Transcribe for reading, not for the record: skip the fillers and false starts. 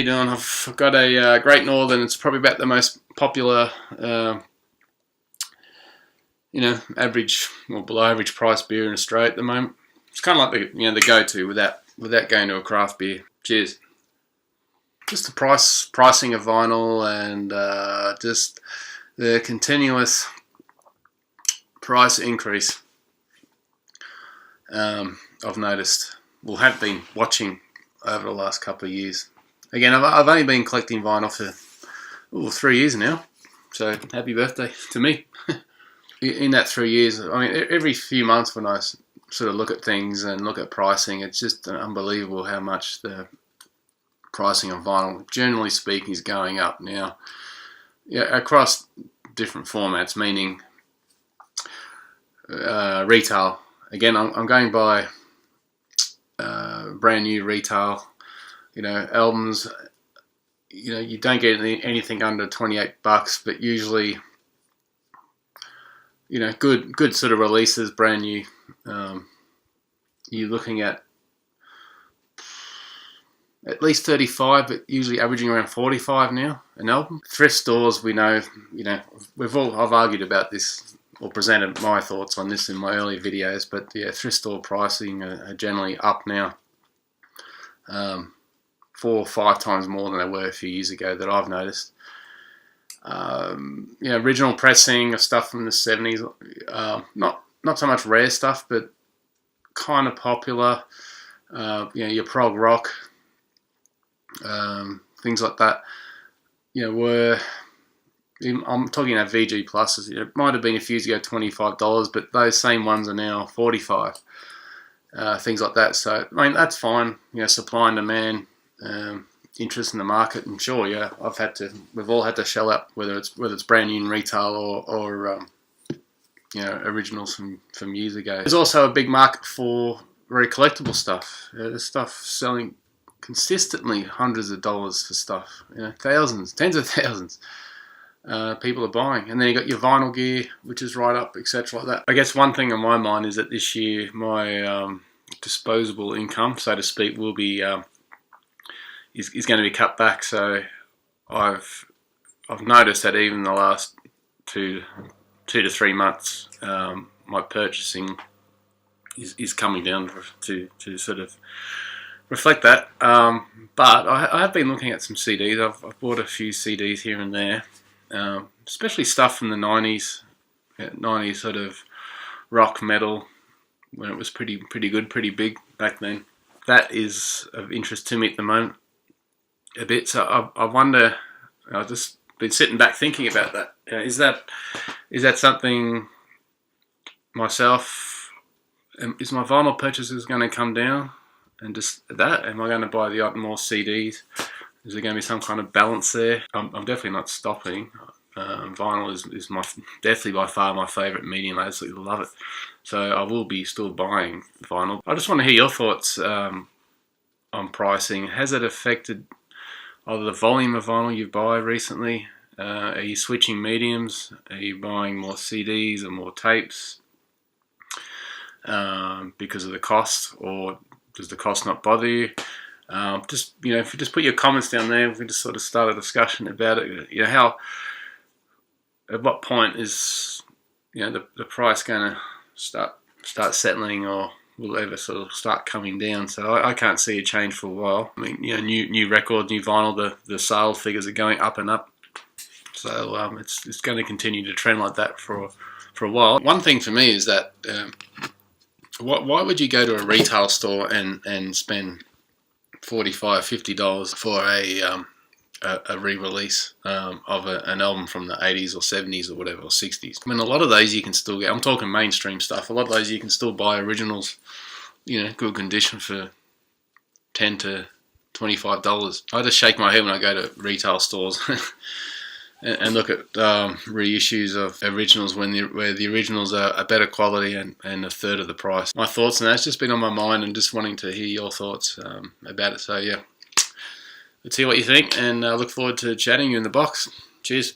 you doing? I've got a Great Northern. It's probably about the most popular, average or below average price beer in Australia at the moment. It's kind of like the go-to without going to a craft beer. Cheers. Just the pricing of vinyl and just the continuous price increase. I've noticed. Well, have been watching over the last couple of years. Again, I've only been collecting vinyl for 3 years now, so happy birthday to me. In that 3 years, I mean, every few months when I sort of look at things and look at pricing, it's just unbelievable how much the pricing of vinyl, generally speaking, is going up now. Yeah, across different formats, meaning retail. Again, I'm going by brand new retail. Albums. You don't get anything under $28, but usually, good sort of releases, brand new. You're looking at least 35, but usually averaging around 45 now an album. Thrift stores, we know, I've argued about this or presented my thoughts on this in my earlier videos, but yeah, thrift store pricing are generally up now. 4 or 5 times more than they were a few years ago that I've noticed. Original pressing of stuff from the 70s, not so much rare stuff, but kind of popular. Your prog rock, things like that. I'm talking about VG pluses. It might have been a few years ago $25, but those same ones are now $45. Things like that. So I mean, that's fine. Supply and demand. Interest in the market, and sure, yeah, we've all had to shell out, whether it's brand new in retail or originals from years ago. There's also a big market for very collectible stuff. There's stuff selling consistently, hundreds of dollars for stuff. Thousands, tens of thousands. People are buying, and then you got your vinyl gear, which is right up, etc. like that. I guess one thing on my mind is that this year my disposable income, so to speak, will be is going to be cut back. So I've noticed that even the last two to 3 months, my purchasing is coming down to sort of reflect that. But I have been looking at some CDs. I've bought a few CDs here and there, especially stuff from the 90s, 90s sort of rock metal, when it was pretty good, pretty big back then. That is of interest to me at the moment a bit. So I wonder, I've just been sitting back thinking about that. Is that something myself, is my vinyl purchases going to come down? And just that, am I going to buy the more CDs? Is there going to be some kind of balance there? I'm definitely not stopping. Vinyl is definitely by far my favourite medium. I absolutely love it. So I will be still buying vinyl. I just want to hear your thoughts on pricing. Has it affected either the volume of vinyl you buy recently? Are you switching mediums? Are you buying more CDs or more tapes because of the cost, or does the cost not bother you? If you just put your comments down there, we can just sort of start a discussion about it. At what point is the price going to start settling, or will ever sort of start coming down? So I can't see a change for a while. I mean, new record, new vinyl, the sale figures are going up and up. So it's going to continue to trend like that for a while. One thing for me is that why would you go to a retail store and spend $45, $50 for a re-release of an album from the 80s or 70s or whatever, or 60s? I mean, a lot of those you can still get. I'm talking mainstream stuff. A lot of those you can still buy originals, good condition for $10 to $25. I just shake my head when I go to retail stores and look at reissues of originals where the originals are a better quality and a third of the price. My thoughts on that's just been on my mind, and just wanting to hear your thoughts about it. So yeah, let's see what you think, and I look forward to chatting you in the box. Cheers.